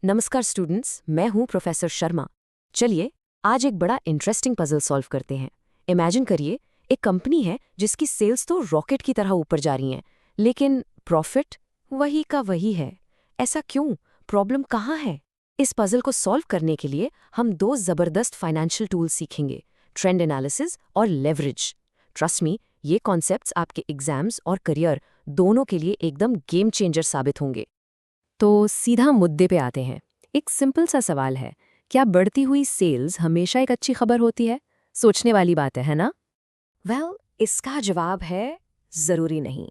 नमस्कार स्टूडेंट्स, मैं हूं प्रोफेसर शर्मा। चलिए आज एक बड़ा इंटरेस्टिंग पजल सॉल्व करते हैं। इमेजिन करिए एक कंपनी है जिसकी सेल्स तो रॉकेट की तरह ऊपर जा रही हैं, लेकिन प्रॉफिट वही का वही है। ऐसा क्यों? प्रॉब्लम कहाँ है? इस पजल को सॉल्व करने के लिए हम दो जबरदस्त फाइनेंशियल टूल्स सीखेंगे, ट्रेंड एनालिसिस और लेवरेज। ट्रस्ट मी, ये कॉन्सेप्ट्स आपके एग्जाम्स और करियर दोनों के लिए एकदम गेम चेंजर साबित होंगे। तो सीधा मुद्दे पे आते हैं। एक सिंपल सा सवाल है, क्या बढ़ती हुई सेल्स हमेशा एक अच्छी खबर होती है? सोचने वाली बात है ना? इसका जवाब है जरूरी नहीं।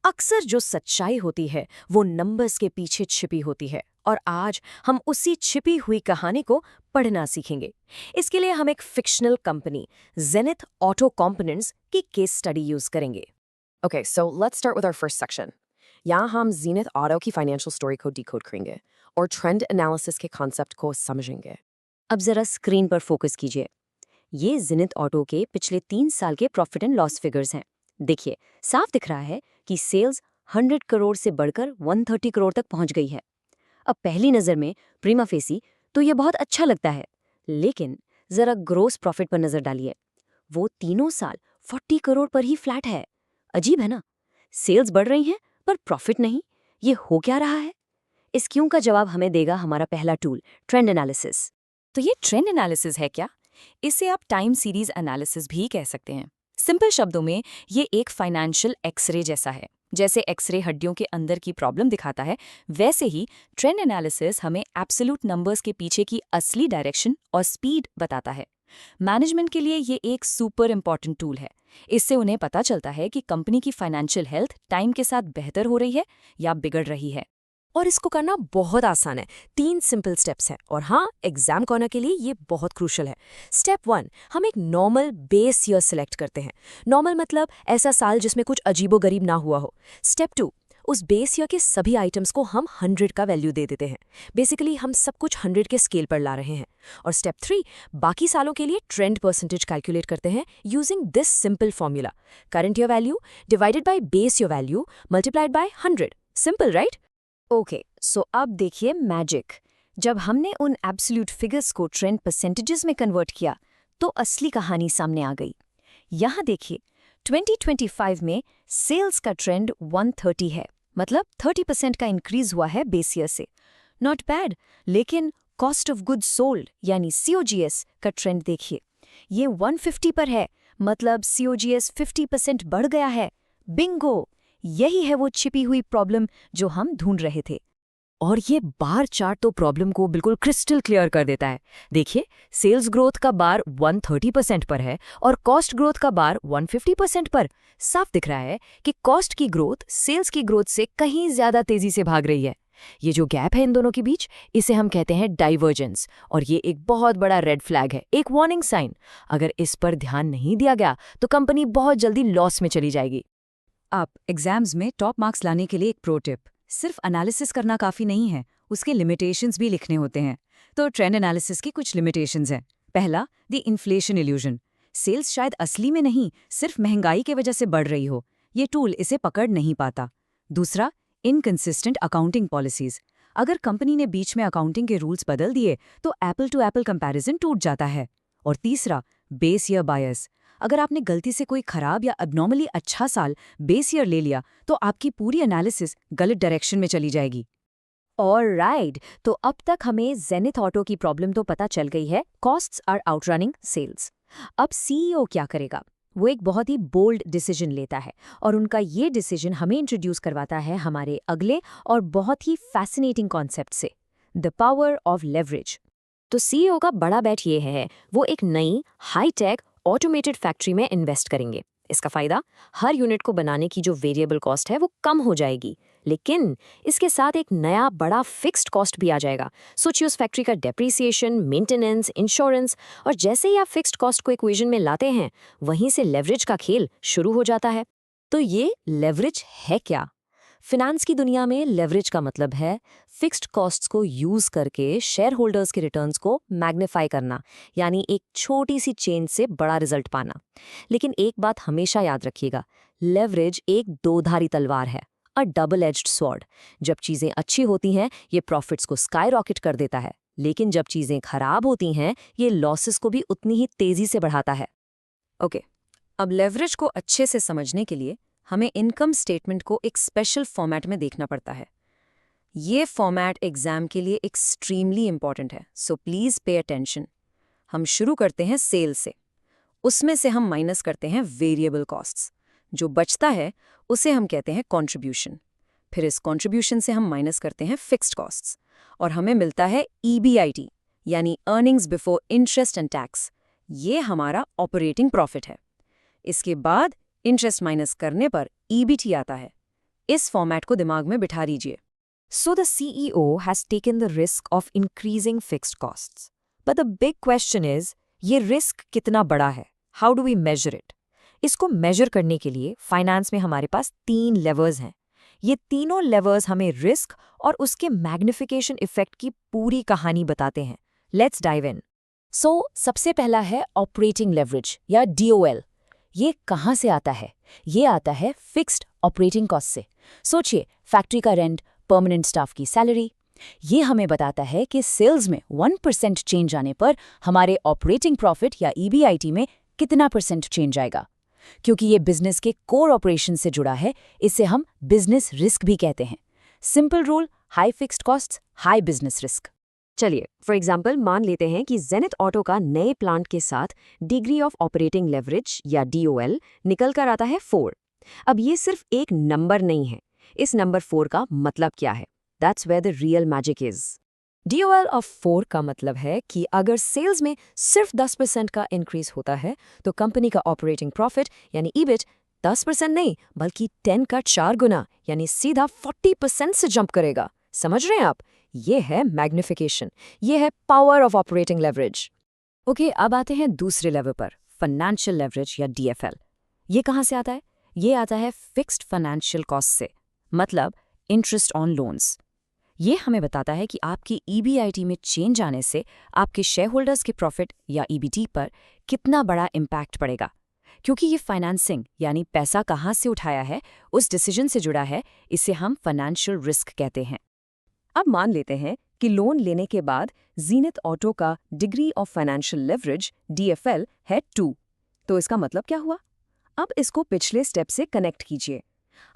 अक्सर जो सच्चाई होती है वो नंबर्स के पीछे छिपी होती है, और आज हम उसी छिपी हुई कहानी को पढ़ना सीखेंगे। इसके लिए हम एक fictional company Zenith Auto Components की केस स्टडी यूज करेंगे। Okay, so let's start with our first section. यहाँ हम जीनत ऑटो की फाइनेंशियल स्टोरी को डिकोड करेंगे और ट्रेंड एनालिसिस के कॉन्सेप्ट को समझेंगे। अब जरा स्क्रीन पर फोकस कीजिए। ये जीनत ऑटो के पिछले 3 साल के प्रॉफिट एंड लॉस फिगर्स हैं। देखिए, साफ दिख रहा है कि सेल्स 100 करोड़ से बढ़कर 130 करोड़ तक पहुंच गई है। अब पहली नज़र में प्रीमा फेसी तो ये बहुत अच्छा लगता है, लेकिन जरा ग्रोस प्रॉफिट पर नजर डालिए। वो तीनों साल 40 करोड़ पर ही फ्लैट है। अजीब है ना? सेल्स बढ़ रही हैं पर प्रॉफिट नहीं। ये हो क्या रहा है? इस क्यों का जवाब हमें देगा हमारा पहला टूल, ट्रेंड एनालिसिस। तो ये ट्रेंड एनालिसिस है क्या? इसे आप टाइम सीरीज एनालिसिस भी कह सकते हैं। सिंपल शब्दों में ये एक फाइनेंशियल एक्सरे जैसा है। जैसे एक्सरे हड्डियों के अंदर की प्रॉब्लम दिखाता है, वैसे ही ट्रेंड एनालिसिस हमें एब्सोल्यूट नंबर्स के पीछे की असली डायरेक्शन और स्पीड बताता है। मैनेजमेंट के लिए ये एक सुपर इंपॉर्टेंट टूल है। इससे उन्हें पता चलता है कि कंपनी की फाइनेंशियल हेल्थ टाइम के साथ बेहतर हो रही है या बिगड़ रही है। और इसको करना बहुत आसान है। 3 सिंपल स्टेप्स हैं, और हाँ, एग्जाम कॉर्नर के लिए ये बहुत क्रूशल है। स्टेप 1, हम एक नॉर्मल बेस ईयर सिलेक्ट करते हैं। नॉर्मल मतलब ऐसा साल जिसमें कुछ अजीबोगरीब ना हुआ हो। स्टेप 2, उस बेस ईयर के सभी आइटम्स को हम 100 का वैल्यू दे देते हैं। बेसिकली हम सब कुछ 100 के स्केल पर ला रहे हैं। और स्टेप 3, बाकी सालों के लिए ट्रेंड परसेंटेज कैलकुलेट करते हैं using this simple formula, current year value divided by base year value multiplied by 100। Simple, right? Okay, so अब देखिए मैजिक। जब हमने उन एब्सोल्यूट फिगर्स को ट्रेंड परसेंटेजेस में कन्वर्ट किया तो असली कहानी सामने आ गई। यहाँ देखिए, 2025 में सेल्स का ट्रेंड 130 है, मतलब 30% का इंक्रीज हुआ है बेस ईयर से। Not bad. लेकिन कॉस्ट ऑफ गुड्स सोल्ड यानी COGS का ट्रेंड देखिए, ये 150 पर है, मतलब COGS 50% बढ़ गया है। बिंगो! यही है वो छिपी हुई प्रॉब्लम जो हम ढूंढ रहे थे। और ये बार चार्ट तो प्रॉब्लम को बिल्कुल क्रिस्टल क्लियर कर देता है। देखिए, सेल्स ग्रोथ का बार 130% पर है और कॉस्ट ग्रोथ का बार 150% पर। साफ दिख रहा है कि कॉस्ट की ग्रोथ सेल्स की ग्रोथ से कहीं ज्यादा तेजी से भाग रही है। ये जो गैप है इन दोनों के बीच, इसे हम कहते हैं डाइवर्जेंस, और ये एक बहुत बड़ा रेड फ्लैग है, एक वार्निंग साइन। अगर इस पर ध्यान नहीं दिया गया तो कंपनी बहुत जल्दी लॉस में चली जाएगी। आप एग्जाम्स में टॉप मार्क्स लाने के लिए एक प्रो टिप, सिर्फ एनालिसिस करना काफ़ी नहीं है, उसके लिमिटेशंस भी लिखने होते हैं। तो ट्रेंड एनालिसिस की कुछ लिमिटेशंस हैं। पहला, द इन्फ्लेशन इल्यूजन। सेल्स शायद असली में नहीं, सिर्फ महंगाई की वजह से बढ़ रही हो। ये टूल इसे पकड़ नहीं पाता। दूसरा, इनकंसिस्टेंट अकाउंटिंग पॉलिसीज। अगर कंपनी ने बीच में अकाउंटिंग के रूल्स बदल दिए तो एप्पल टू एप्पल कंपैरिजन टूट जाता है। और तीसरा, बेस ईयर बायस। अगर आपने गलती से कोई खराब या अबनॉर्मली अच्छा साल बेस ईयर ले लिया तो आपकी पूरी एनालिसिस गलत डायरेक्शन में चली जाएगी। ऑलराइट, तो अब तक हमें जेनिथ ऑटो की प्रॉब्लम तो पता चल गई है, कॉस्ट्स आर आउटरनिंग सेल्स। अब CEO क्या करेगा? वो एक बहुत ही बोल्ड डिसीजन लेता है, और उनका ये डिसीजन हमें इंट्रोड्यूस करवाता है हमारे अगले और बहुत ही फैसिनेटिंग कॉन्सेप्ट से, द पावर ऑफ लेवरेज। तो CEO का बड़ा बैट ये है, वो एक नई हाई-टेक ऑटोमेटेड फैक्ट्री में इन्वेस्ट करेंगे। इसका फायदा, हर यूनिट को बनाने की जो वेरिएबल कॉस्ट है वो कम हो जाएगी, लेकिन इसके साथ एक नया बड़ा फिक्स्ड कॉस्ट भी आ जाएगा। सोचिए उस फैक्ट्री का डेप्रिसिएशन, मेंटेनेंस, इंश्योरेंस, और जैसे ही आप फिक्स्ड कॉस्ट को इक्वेशन में लाते हैं, वहीं से लेवरेज का खेल शुरू हो जाता है। तो ये लेवरेज है क्या? फिनेंस की दुनिया में लेवरेज का मतलब है फिक्स्ड कॉस्ट्स को यूज करके शेयर होल्डर्स के रिटर्न्स को मैग्नीफाई करना, यानी एक छोटी सी चेंज से बड़ा रिजल्ट पाना। लेकिन एक बात हमेशा याद रखिएगा, लेवरेज एक दोधारी तलवार है। अ डबल एज्ड स्वॉर्ड। जब चीज़ें अच्छी होती हैं ये प्रॉफिट्स को स्काई रॉकेट कर देता है, लेकिन जब चीज़ें खराब होती हैं ये लॉसेस को भी उतनी ही तेज़ी से बढ़ाता है। ओके, अब लेवरेज को अच्छे से समझने के लिए हमें इनकम स्टेटमेंट को एक स्पेशल फॉर्मेट में देखना पड़ता है। ये फॉर्मेट एग्जाम के लिए एक्सट्रीमली इंपॉर्टेंट है, सो प्लीज़ पे अटेंशन। हम शुरू करते हैं सेल से। उसमें से हम माइनस करते हैं वेरिएबल कॉस्ट्स। जो बचता है उसे हम कहते हैं कंट्रीब्यूशन। फिर इस कंट्रीब्यूशन से हम माइनस करते हैं फिक्स्ड कॉस्ट्स और हमें मिलता है EBIT, यानी earnings before interest and tax. ये हमारा ऑपरेटिंग प्रॉफिट है। इसके बाद इंटरेस्ट माइनस करने पर EBT आता है। इस फॉर्मेट को दिमाग में बिठा लीजिए। So the CEO has taken the risk of increasing fixed costs. But the big question is, ये risk कितना बड़ा है? How do we measure it? इसको measure करने के लिए फाइनेंस में हमारे पास 3 levers हैं। ये तीनों levers हमें risk और उसके magnification effect की पूरी कहानी बताते हैं। Let's dive in. So सबसे पहला है operating leverage या DOL। ये कहाँ से आता है? ये आता है फिक्स्ड ऑपरेटिंग कॉस्ट से। सोचिए, फैक्ट्री का रेंट, परमानेंट स्टाफ की सैलरी। ये हमें बताता है कि सेल्स में 1% चेंज आने पर हमारे ऑपरेटिंग प्रॉफिट या EBIT में कितना % चेंज आएगा। क्योंकि ये बिजनेस के कोर ऑपरेशन से जुड़ा है, इसे हम बिजनेस रिस्क भी कहते हैं। Simple rule, high fixed costs, high business risk. चलिए, फॉर एग्जाम्पल मान लेते हैं कि जेनिथ ऑटो का नए प्लांट के साथ डिग्री ऑफ ऑपरेटिंग लेवरेज या DOL निकल कर आता है 4। अब ये सिर्फ एक नंबर नहीं है। इस नंबर 4 का मतलब क्या है? That's where the real magic is. DOL ऑफ 4 का मतलब है कि अगर सेल्स में सिर्फ 10% का इंक्रीज होता है तो कंपनी का ऑपरेटिंग प्रॉफिट यानी EBIT 10% नहीं बल्कि 10 का 4 गुना यानी सीधा 40% से जंप करेगा। समझ रहे हैं आप? ये है मैग्निफिकेशन, ये है power of operating leverage. Okay, अब आते हैं दूसरे लेवल पर, फाइनेंशियल लेवरेज या DFL। ये कहाँ से आता है? ये आता है फिक्स्ड फाइनेंशियल कॉस्ट से, मतलब इंटरेस्ट ऑन लोन्स। ये हमें बताता है कि आपकी EBIT में चेंज आने से आपके शेयर होल्डर्स के प्रॉफिट या EBT पर कितना बड़ा इम्पैक्ट पड़ेगा। क्योंकि ये फाइनेंसिंग यानी पैसा कहाँ से उठाया है उस डिसीजन से जुड़ा है, इसे हम फाइनेंशियल रिस्क कहते हैं। अब मान लेते हैं कि लोन लेने के बाद जीनत ऑटो का degree of financial leverage DFL है 2। तो इसका मतलब क्या हुआ? अब इसको पिछले स्टेप से कनेक्ट कीजिए।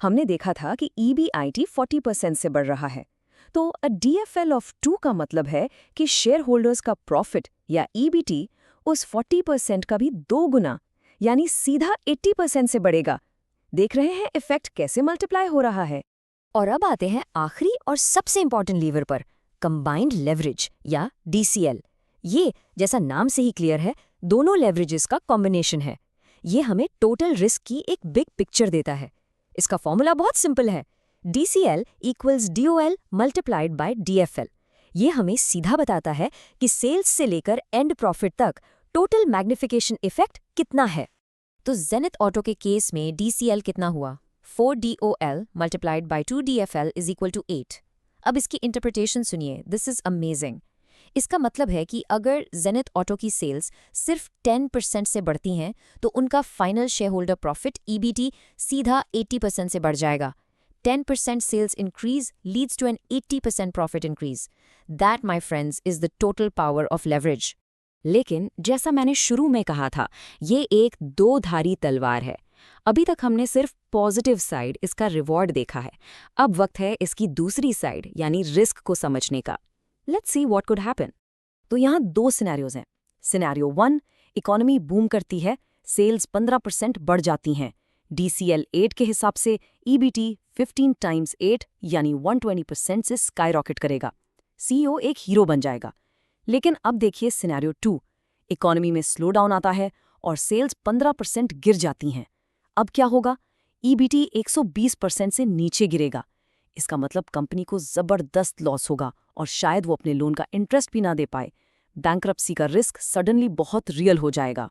हमने देखा था कि EBIT 40% से बढ़ रहा है, तो अ DFL ऑफ 2 का मतलब है कि शेयर होल्डर्स का प्रॉफिट या EBT उस 40% का भी 2 गुना यानी सीधा 80% से बढ़ेगा। देख रहे हैं इफेक्ट कैसे मल्टीप्लाई हो रहा है। और अब आते हैं आखिरी और सबसे इंपॉर्टेंट लीवर पर, कंबाइंड लेवरेज या DCL। ये जैसा नाम से ही क्लियर है, दोनों लेवरेजेस का कॉम्बिनेशन है। ये हमें टोटल रिस्क की एक बिग पिक्चर देता है। इसका फॉर्मूला बहुत सिंपल है, DCL equals DOL multiplied by DFL। ये हमें सीधा बताता है कि सेल्स से लेकर एंड प्रॉफिट तक टोटल मैग्निफिकेशन इफेक्ट कितना है। तो जेनिथ ऑटो के केस में DCL कितना हुआ? 4 DOL multiplied by 2 DFL is equal to 8। अब इसकी इंटरप्रिटेशन सुनिए, दिस इज अमेजिंग। इसका मतलब है कि अगर जेनिथ ऑटो की सेल्स सिर्फ 10% से बढ़ती हैं तो उनका final share holder profit EBT सीधा 80% से बढ़ जाएगा। 10% sales increase leads to an 80% profit increase. That, my friends, is the total power of leverage. लेकिन जैसा मैंने शुरू में कहा था, ये एक दो-धारी तलवार है। अभी तक हमने सिर्फ पॉजिटिव साइड, इसका रिवॉर्ड देखा है। अब वक्त है इसकी दूसरी साइड यानी रिस्क को समझने का। Let's see what could happen. तो यहाँ 2 सिनेरियोज हैं। सिनेरियो 1, इकोनॉमी बूम करती है, सेल्स 15% बढ़ जाती हैं, DCL 8 के हिसाब से EBT 15 टाइम्स 8 यानी 120% से स्काईरॉकेट करेगा। CEO एक हीरो बन जाएगा। लेकिन अब देखिए सिनेरियो 2, इकोनॉमी में स्लो डाउन आता है और सेल्स 15% गिर जाती हैं। अब क्या होगा? EBT 120% से नीचे गिरेगा। इसका मतलब कंपनी को जबरदस्त लॉस होगा और शायद वो अपने लोन का इंटरेस्ट भी ना दे पाए। बैंक्रप्सी का रिस्क सडनली बहुत रियल हो जाएगा।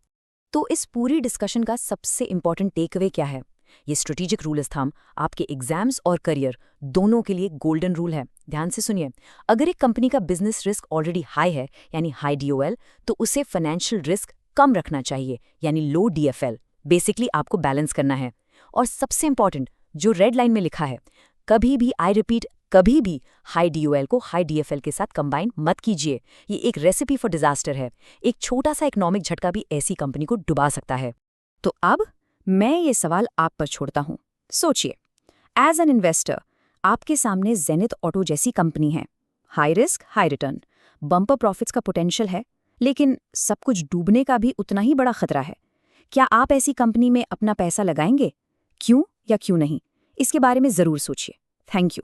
तो इस पूरी डिस्कशन का सबसे इंपॉर्टेंट टेकअवे क्या है? ये स्ट्रेटेजिक रूल ऑफ थंब आपके एग्जाम्स और करियर दोनों के लिए गोल्डन रूल है। ध्यान से सुनिए, अगर एक कंपनी का बिजनेस रिस्क ऑलरेडी हाई है यानी हाई DOL, तो उसे फाइनेंशियल रिस्क कम रखना चाहिए यानी लो DFL। बेसिकली आपको बैलेंस करना है। और सबसे इंपॉर्टेंट, जो रेड लाइन में लिखा है, कभी भी, आई रिपीट, कभी भी हाई DOL को हाई DFL के साथ कंबाइन मत कीजिए। ये एक रेसिपी फॉर डिजास्टर है। एक छोटा सा इकोनॉमिक झटका भी ऐसी कंपनी को डुबा सकता है। तो अब मैं ये सवाल आप पर छोड़ता हूँ। सोचिए, एज एन इन्वेस्टर आपके सामने जेनिथ ऑटो जैसी कंपनी है। High risk high return, bumper profits का पोटेंशियल है, लेकिन सब कुछ डूबने का भी उतना ही बड़ा खतरा है। क्या आप ऐसी कंपनी में अपना पैसा लगाएंगे? क्यों या क्यों नहीं, इसके बारे में ज़रूर सोचिए। Thank you.